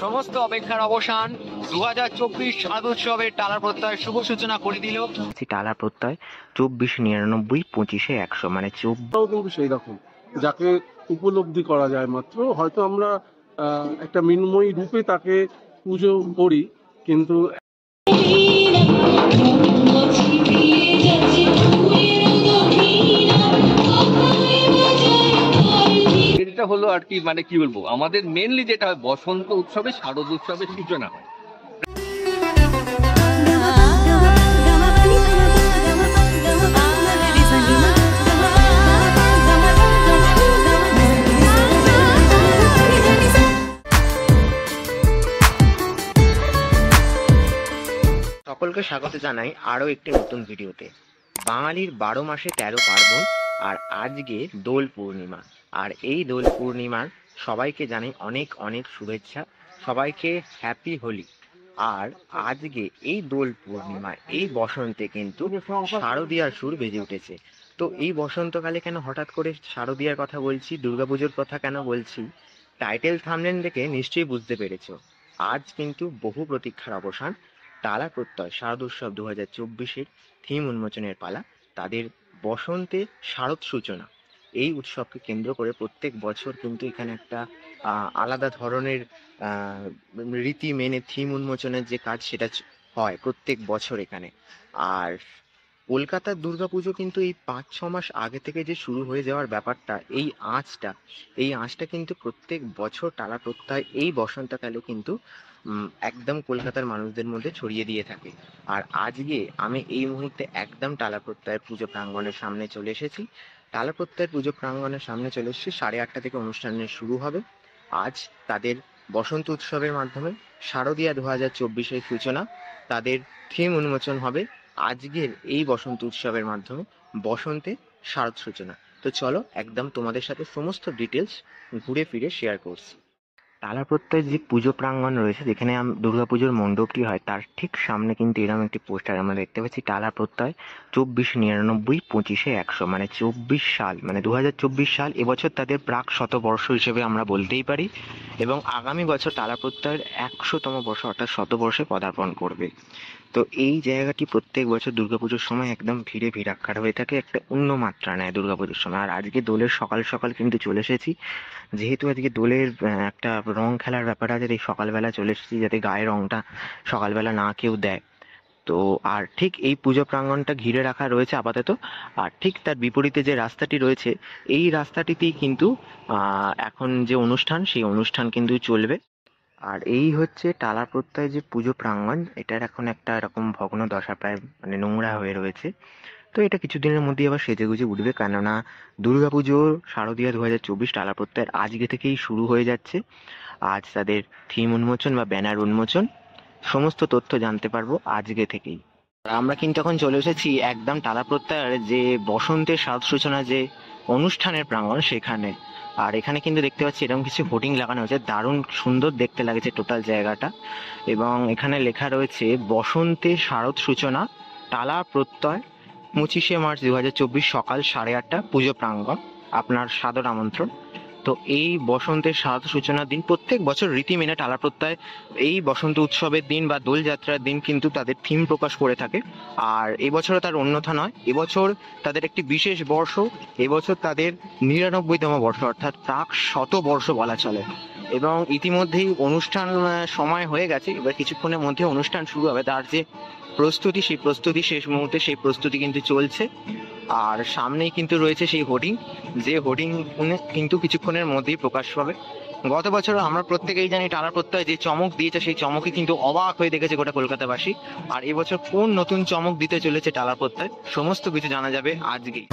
সমস্ত অপেক্ষার অবসান 2024 শারদোৎসবের টালা প্রত্যয় শুভ সূচনা করে দিল। টালা প্রত্যয় 2499 25 100 মানে 14টাও কিন্তু সেই রকম, যাকে উপলব্ধি করা যায় মাত্র। হয়তো আমরা একটা মৃন্ময়ী রূপে তাকে পুজো করি, কিন্তু এটা হলো আর কি, মানে কি বলবো, আমাদের মেনলি যেটা হয় বসন্ত উৎসবে শারদ উৎসবের সূচনা হয়। সকলকে স্বাগত জানাই আরো একটি নতুন ভিডিওতে। বাঙালির 12 মাসে 13 পার্বণ, আর আজকে দোল পূর্ণিমা। আর এই দোল পূর্ণিমার সবাইকে জানাই অনেক অনেক শুভেচ্ছা, সবাইকে হ্যাপি হোলি। আর আজকে এই দোল পূর্ণিমা, এই বসন্তে কিন্তু শারদীয়ার সুর বেজে উঠেছে। তো এই বসন্তকালে কেন হঠাৎ করে শারদীয়ার কথা বলছি, দুর্গাপুজোর কথা কেন বলছি, টাইটেল থাম্বনেল দেখে নিশ্চয়ই বুঝতে পেরেছো। আজ কিন্তু বহু প্রতীক্ষার অবসান। টালা প্রত্যয় শারদোৎসব 2024-এর থিম উন্মোচনের পালা। তাদের বসন্তে শারদ সূচনা, এই উৎসবকে কেন্দ্র করে প্রত্যেক বছর কিন্তু এখানে একটা আলাদা ধরনের রীতি মেনে থিম উন্মোচনের যে কাজ সেটা হয় প্রত্যেক বছর এখানে। আর কলকাতার দুর্গাপুজো কিন্তু এই 5-6 মাস আগে থেকে যে শুরু হয়ে যাওয়ার ব্যাপারটা, এই আঁচটা কিন্তু প্রত্যেক বছর টালা প্রত্যয় এই বসন্তকালে কিন্তু একদম কলকাতার মানুষদের মধ্যে ছড়িয়ে দিয়ে থাকে। আর আজকে আমি এই মুহূর্তে একদম টালা প্রত্যয়ের পুজো প্রাঙ্গণের সামনে চলে এসেছি। টালা প্রত্যয়ের পুজো প্রাঙ্গণের সামনে চলে এসেছি, 8:30 থেকে অনুষ্ঠানের শুরু হবে। আজ তাদের বসন্ত উৎসবের মাধ্যমে শারদীয়া 2024-এর সূচনা, তাদের থিম উন্মোচন হবে আজকের এই বসন্ত উৎসবের মাধ্যমে, বসন্তে শারদ সূচনা। তো চলো একদম তোমাদের সাথে সমস্ত ডিটেলস ঘুরে ফিরে শেয়ার করছি। টালা প্রত্যয় যে পুজো প্রাঙ্গণ রয়েছে, যেখানে দুর্গাপুজোর মণ্ডপটি হয়, তার ঠিক সামনে কিন্তু এরকম একটি পোস্টার আমরা দেখতে পাচ্ছি, টালা প্রত্যয় 2499 25 100 মানে 24 সাল, মানে 2024 সাল এবছর তাদের প্রাক শতবর্ষ হিসেবে আমরা বলতেই পারি। এবং আগামী বছর টালা প্রত্যয়ের 100তম বর্ষ অর্থাৎ শতবর্ষে পদার্পণ করবে। তো এই জায়গাটি প্রত্যেক বছর দুর্গাপুজোর সময় একদম ভিড়াক্কার হয়ে থাকে, একটা অন্য মাত্রা নেয় দুর্গাপুজোর সময়। আর আজকে দোলের সকাল সকাল কিন্তু চলে এসেছি, যেহেতু আজকে দোলের একটা রং খেলার ব্যাপার আছে, এই সকালবেলা চলে এসেছি যাতে গায়ে রংটা সকালবেলা না কেউ দেয়। তো আর ঠিক এই পুজো প্রাঙ্গণটা ঘিরে রাখা রয়েছে আপাতত। আর ঠিক তার বিপরীতে যে রাস্তাটি রয়েছে, এই রাস্তাটিতেই কিন্তু এখন যে অনুষ্ঠান, সেই অনুষ্ঠান কিন্তু চলবে। আর এই হচ্ছে টালা প্রত্যয় যে পুজো প্রাঙ্গণ, এটার এখন একটা এরকম ভগ্ন দশা, প্রায় মানে নোংরা হয়ে রয়েছে। তো এটা কিছুদিনের মধ্যেই আবার সেজেগুজে উঠবে, কেননা দুর্গাপুজো শারদীয়া 2024 টালা প্রত্যয়ের আজকে থেকেই শুরু হয়ে যাচ্ছে। আজ তাদের থিম উন্মোচন বা ব্যানার উন্মোচন, সমস্ত তথ্য জানতে পারবো আজকে থেকেই। আমরা কিন্তু এখন চলে এসেছি একদম টালা প্রত্যয়ের যে বসন্তের শারদ সূচনা যে অনুষ্ঠানের প্রাঙ্গণ সেখানে। আর এখানে কিন্তু দেখতে পাচ্ছি এরকম কিছু হোর্ডিং লাগানো হয়েছে, দারুণ সুন্দর দেখতে লাগছে টোটাল জায়গাটা। এবং এখানে লেখা রয়েছে বসন্তে শারদ সূচনা টালা প্রত্যয় 25শে মার্চ 2024 সকাল 8:30 পুজো প্রাঙ্গণ, আপনার সাদর আমন্ত্রণ। তো এই বসন্তের শারদ সূচনার দিন প্রত্যেক বছর রীতি মেনে টালা প্রত্যয় এই বসন্ত উৎসবের দিন বা দোলযাত্রার দিন কিন্তু তাদের থিম প্রকাশ করে থাকে। আর এবছরও তার অন্যথা নয়, এবছর তাদের একটি বিশেষ বর্ষ, এবছর তাদের 99তম বর্ষ, অর্থাৎ প্রাক শতবর্ষ বলা চলে। এবং ইতিমধ্যেই অনুষ্ঠান সময় হয়ে গেছে, এবার কিছুক্ষণের মধ্যে অনুষ্ঠান শুরু হবে। তার যে প্রস্তুতি, সেই প্রস্তুতি শেষ মুহূর্তে সেই প্রস্তুতি কিন্তু চলছে। আর সামনেই কিন্তু রয়েছে সেই হোর্ডিং, যে হোর্ডিং কিন্তু কিছুক্ষণের মধ্যেই প্রকাশ পাবে। গত বছর আমরা প্রত্যেকেই জানি টালা প্রত্যয় যে চমক দিয়েছে, সেই চমকে কিন্তু অবাক হয়ে দেখেছে গোটা কলকাতাবাসী। আর এবছর কোন নতুন চমক দিতে চলেছে টালা প্রত্যয়, সমস্ত কিছু জানা যাবে আজকেই।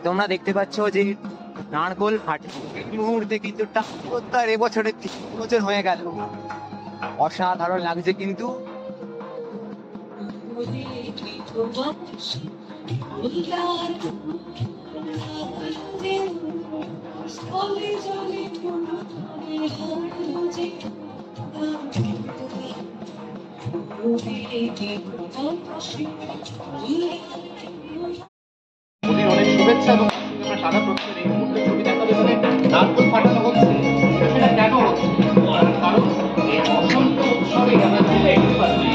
তোমরা দেখতে পাচ্ছ যে নারকোল ফাটে এই মুহূর্তে কিন্তু টাকার এবছরের 3 বছর হয়ে গেল। অসাধারণ লাগছে কিন্তু। ওদের অনেক শুভেচ্ছা এবং সাদা প্রত্যেকের এই মুহূর্তে ছবি দেখাবে মানে নারকোল ফাটানো হচ্ছে। সেটা কেন হচ্ছে? কারণ এই বসন্ত উৎসবে আমরা যেটা দেখতে পাচ্ছি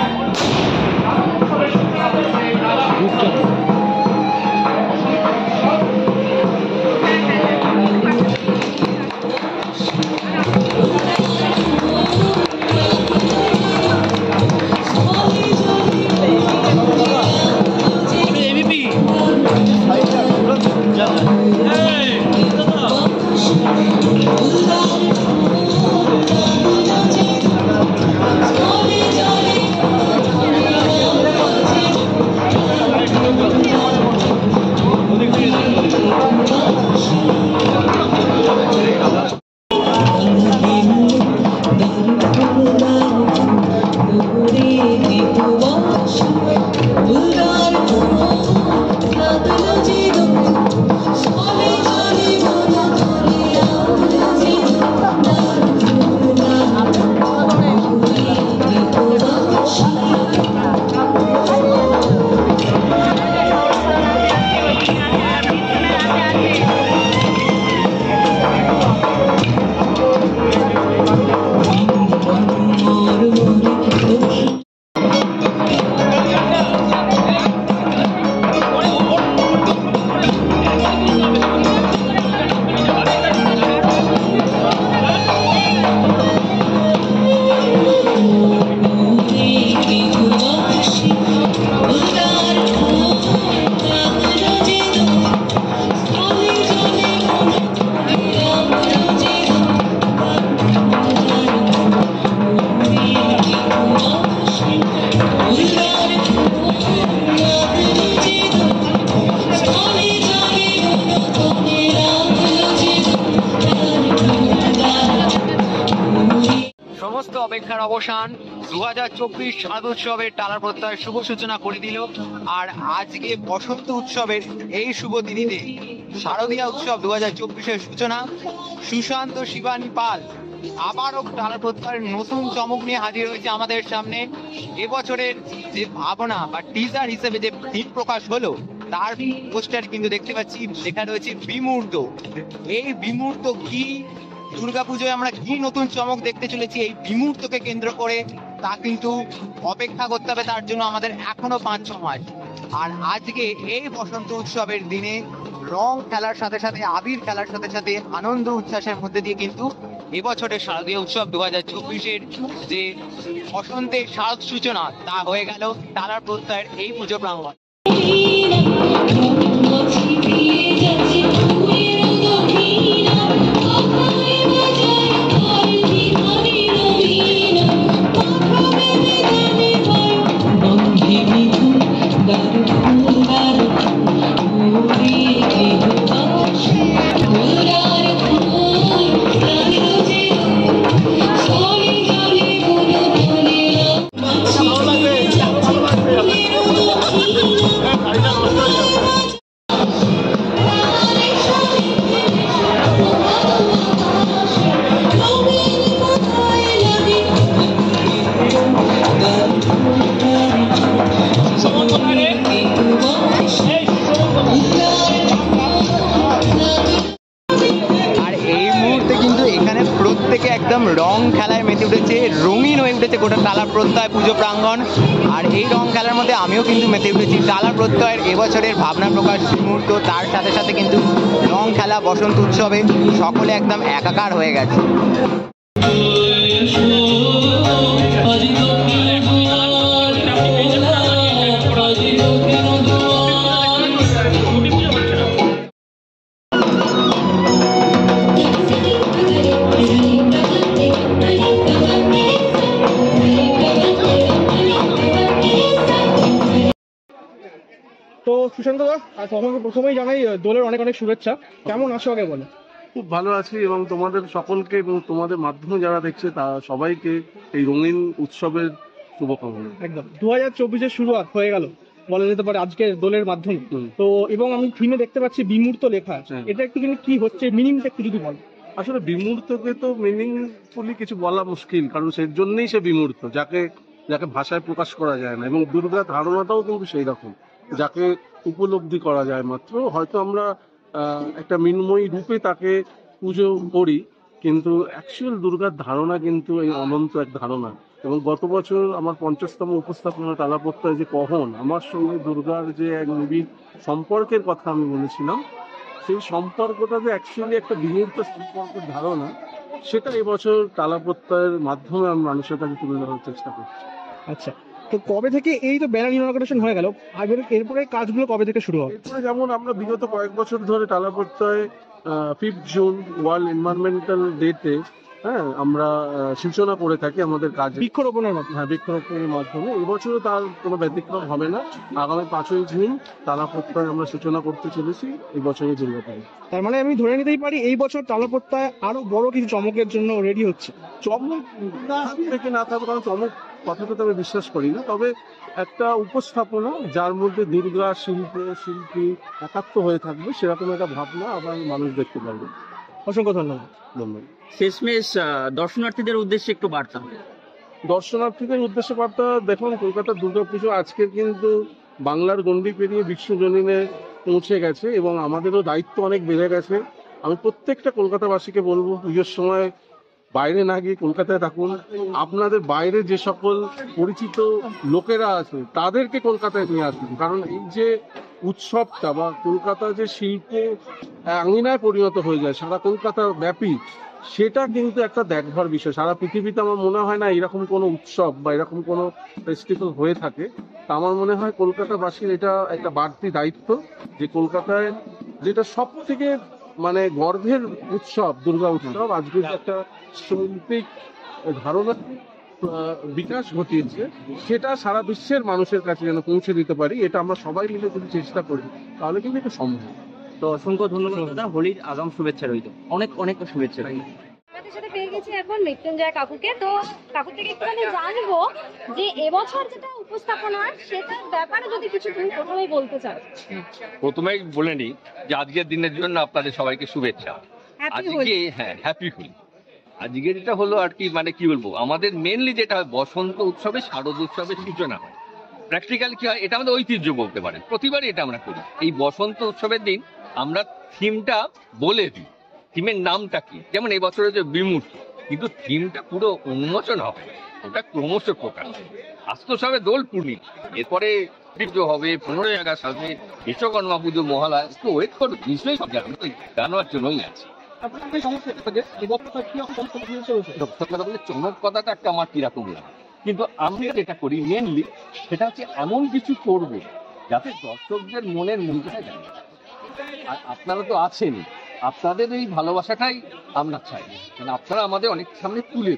সমস্ত অপেক্ষার অবসান 2024 শারদোৎসবের টালা প্রত্যয় শুভ সূচনা করে দিল। আর আজকে বসন্ত উৎসবের এই শুভ তিথিতে শারদীয়া উৎসব 2024-এর সূচনা। সুশান্ত শিবানী পাল আবারও টালা প্রত্যয়ের নতুন চমক নিয়ে হাজির হয়েছে আমাদের সামনে। এবছরের যে ভাবনা বা টিজার হিসেবে যে থিম প্রকাশ হলো তার পোস্টার কিন্তু দেখতে পাচ্ছি লেখা রয়েছে বিমূর্ত। এই বিমূর্ত কি, দুর্গাপুজোয় আমরা কি নতুন চমক দেখতে চলেছি এই বিমূর্তকে কেন্দ্র করে তা কিন্তু অপেক্ষা করতে হবে, তার জন্য আমাদের এখনো 5-6 মাস। আর আজকে এই বসন্ত উৎসবের দিনে রং খেলার সাথে সাথে আবির খেলার সাথে সাথে আনন্দ উচ্ছ্বাসের মধ্যে দিয়ে কিন্তু এবছরের শারদীয় উৎসব 2024-এর যে বসন্তের শারদ সূচনা তা হয়ে গেল টালার প্রত্যয়ের এই পুজো প্রাঙ্গণ। একদম রং খেলায় মেতে উঠেছে, রঙিন হয়ে উঠেছে গোটা টালা প্রত্যয় পুজো প্রাঙ্গণ। আর এই রং খেলার মধ্যে আমিও কিন্তু মেতে উঠেছি। টালা প্রত্যয়ের এবছরের ভাবনা প্রকাশ মুহূর্ত, তার সাথে সাথে কিন্তু রং খেলা বসন্ত উৎসবে সকলে একদম একাকার হয়ে গেছে। তো সুশান্ত দাদা, আর তোমাকে প্রথমেই জানাই দোলের অনেক অনেক শুভেচ্ছা। কেমন আছো আগে বলো? খুব ভালো আছি এবং তোমাদের সকলকে এবং তোমাদের মাধ্যমে যারা দেখছে তা সবাইকে এই রঙিন উৎসবের শুভকামনা। একদম 2024-এর শুরুয়াত হয়ে গেল বলা যেতে পারে আজকের দোলের মাধ্যমে। হুম। তো এবং আমি থিমে দেখতে পাচ্ছি বিমূর্ত লেখা আছে, হ্যাঁ। এটা একটুখানি কি হচ্ছে, মিনিংটা একটু যদি বলো। আসলে বিমূর্তকে তো মিনিংফুলি কিছু বলা মুশকিল, কারণ সেই জন্যই সে বিমূর্ত, যাকে যাকে ভাষায় প্রকাশ করা যায় না। এবং দুর্গা ধারণাটাও কিন্তু সেই রকম, যাকে উপলব্ধি করা যায় মাত্র। হয়তো আমরা একটা মৃন্ময়ী রূপে তাকে পুজো করি, কিন্তু অ্যাকচুয়াল দুর্গার ধারণা কিন্তু এই অনন্ত এক ধারণা। এবং গত বছর আমার 50তম উপস্থাপনা তালাপত্তায় যে কহন, আমার সঙ্গে দুর্গার যে এক নিবিড় সম্পর্কের কথা আমি বলেছিলাম, সেই সম্পর্কটা যে অ্যাকচুয়ালি একটা বিমূর্ত সম্পর্কের ধারণা, সেটা এবছর তালাপত্তার মাধ্যমে আমি মানুষের কাছে তুলে ধরার চেষ্টা করছি। আচ্ছা, তো কবে থেকে এই তো ব্যানার ইনঅগ্রেশন হয়ে গেল, এরপরে কাজগুলো কবে থেকে শুরু হবে? এরপরে যেমন আমরা বিগত কয়েক বছর ধরে তালাপত্তায় 5 জুন ওয়ার্ল্ড এনভায়রনমেন্টাল ডেতে আমরা সূচনা করে থাকি আমাদের কাজে। বৃক্ষরোপণের মতো। হ্যাঁ, বৃক্ষরোপণের মাধ্যমে এবছরও তার কোনো ব্যতিক্রম হবে না। আগামী 5ই জুন তালাপত্তায় আমরা সূচনা করতে চলেছি এই বছরের দুর্গাপুজো। তার মানে আমি ধরে নিতেই পারি এই বছর তালপত্তায় আরো বড় কিছু চমকের জন্য রেডি হচ্ছে। চমক থেকে না থাকবে, কারণ চমক কথাটা তো আমি বিশ্বাস করি না, তবে একটা উপস্থাপনা যার মধ্যে দুর্গা শিল্পী একাত্ম হয়ে থাকবে, সেরকম একটা ভাবনা আবার মানুষ দেখতে পারবে। অসংখ্য ধন্যবাদ। ধন্যবাদ। শেষমেশ দর্শনার্থীদের উদ্দেশ্যে একটু বার্তা। দর্শনার্থীদের উদ্দেশ্যে বার্তা, দেখুন কলকাতার দুর্গাপুজো আজকে কিন্তু বাংলার গণ্ডি পেরিয়ে বিশ্বজনীনে পৌঁছে গেছে এবং আমাদেরও দায়িত্ব অনেক বেড়ে গেছে। আমি প্রত্যেকটা কলকাতাবাসীকে বলবো, পুজোর সময় বাইরে না গিয়ে কলকাতায় থাকুন। আপনাদের বাইরে যে সকল পরিচিত লোকেরা আছে তাদেরকে কলকাতায় নিয়ে আসুন, কারণ এই যে উৎসবটা বা কলকাতা যে শিল্প আঙিনায় পরিণত হয়ে যায় সারা কলকাতা ব্যাপী, সেটা কিন্তু একটা দেখবার বিষয়। সারা পৃথিবীতে আমার মনে হয় না এরকম কোনো উৎসব বা এরকম কোনো ফেস্টিভ্যাল হয়ে থাকে। তা আমার মনে হয় কলকাতাবাসীর এটা একটা বাড়তি দায়িত্ব, যে কলকাতায় যেটা সব থেকে মানে গর্বের উৎসব দুর্গা উৎসব, আজকে যে একটা শৈল্পিক ধারণা বিকাশ ঘটিয়েছে, সেটা সারা বিশ্বের মানুষের কাছে যেন পৌঁছে দিতে পারি। এটা আমরা সবাই মিলে যদি চেষ্টা করি তাহলে কিন্তু এটা সম্ভব। তো অসংখ্য ধন্যবাদ দাদা, হোলির আগাম শুভেচ্ছা রইল। অনেক অনেক শুভেচ্ছা রইল। আমাদের সাথে পেয়ে গেছি এখন মৃত্যুঞ্জয় কাকুকে। তো কাকুর থেকে একটুখানি জানবো যে এবছর যেটা উপস্থাপনা সেটার ব্যাপারে যদি কিছু তুমি প্রথমেই বলতে চাও। প্রথমেই বলে নিই যে আজকের দিনের জন্য আপনাদের সবাইকে শুভেচ্ছা। হ্যাপি হোলি। আজকে হ্যাপি হোলি। আজকে যেটা হলো আর কি মানে কি বলবো, আমাদের মেনলি যেটা হয় বসন্ত উৎসবে শারদ উৎসবের সূচনা হয়। প্র্যাকটিক্যাল কি হয়, এটা আমাদের ঐতিহ্য বলতে পারে, প্রতিবারই এটা আমরা করি। এই বসন্ত উৎসবের দিন আমরা থিমটা বলে দিই, থিমের নামটা কি। যেমন এই বছরে যে বিমূর্ত, কিন্তু থিমটা পুরো উন্মোচন হবে, ওটা ক্রমশ প্রকাশ। আস্তে সবে দোল পূর্ণিমা, এরপরে পুজো হবে, 15ই আগস্ট হবে, বিশ্বকর্মা পুজো, মহালয়া। একটু ওয়েট করো, নিশ্চয়ই সব জানার জন্যই আছে। চমক কথাটা একটা আমার কিরকম লাগে, কিন্তু আমি যেটা করি মেনলি সেটা হচ্ছে এমন কিছু করবো যাতে দর্শকদের মনের মধ্যে যায়। আর আপনারা তো আছেনই, আপনাদের এই ভালোবাসাটাই আমরা চাই, কারণ আপনারা আমাদের অনেক সামনে তুলে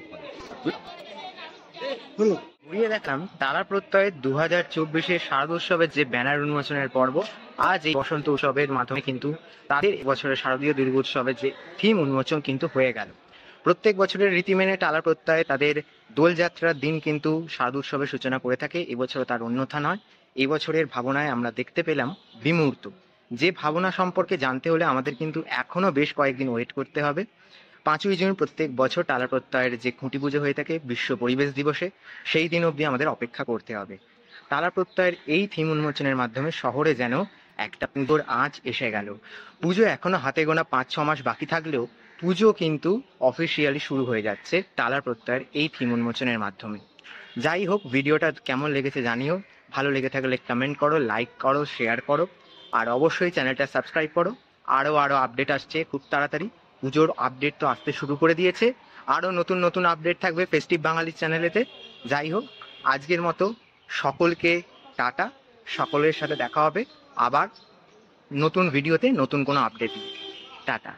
ধরেন। ঘুরিয়ে দেখলাম তারা প্রত্যয়ের 2024-এর শারদোৎসবের যে ব্যানার উন্মোচনের পর্ব। আজ এই বসন্ত উৎসবের মাধ্যমে কিন্তু তাদের এবছরের শারদীয় দুর্গোৎসবের যে থিম উন্মোচন কিন্তু হয়ে গেল। প্রত্যেক বছরের রীতি মেনে টালা প্রত্যয়ে তাদের দোলযাত্রার দিন কিন্তু শারদোৎসবের সূচনা করে থাকে। এবছরও তার অন্যথা নয়। এবছরের ভাবনায় আমরা দেখতে পেলাম বিমূর্ত। যে ভাবনা সম্পর্কে জানতে হলে আমাদের কিন্তু এখনো বেশ কয়েকদিন ওয়েট করতে হবে। 5ই জুন প্রত্যেক বছর টালা প্রত্যয়ের যে খুঁটি পুজো হয়ে থাকে বিশ্ব পরিবেশ দিবসে, সেই দিন অবধি আমাদের অপেক্ষা করতে হবে। টালা প্রত্যয়ের এই থিম উন্মোচনের মাধ্যমে শহরে যেন একটা পুজোর আঁচ এসে গেল। পুজো এখনো হাতে গোনা 5-6 মাস বাকি থাকলেও পুজো কিন্তু অফিসিয়ালি শুরু হয়ে যাচ্ছে টালা প্রত্যয়ের এই থিম উন্মোচনের মাধ্যমে। যাই হোক, ভিডিওটা কেমন লেগেছে জানিও। ভালো লেগে থাকলে কমেন্ট করো, লাইক করো, শেয়ার করো, আর অবশ্যই চ্যানেলটা সাবস্ক্রাইব করো। আরও আপডেট আসছে খুব তাড়াতাড়ি। পুজোর আপডেট তো আসতে শুরু করে দিয়েছে, আরও নতুন নতুন আপডেট থাকবে ফেস্টিভ বাঙালির চ্যানেলেতে। যাই হোক, আজকের মতো সকলকে টাটা। সকলের সাথে দেখা হবে আবার নতুন ভিডিওতে, নতুন কোনো আপডেট নিয়ে। টাটা।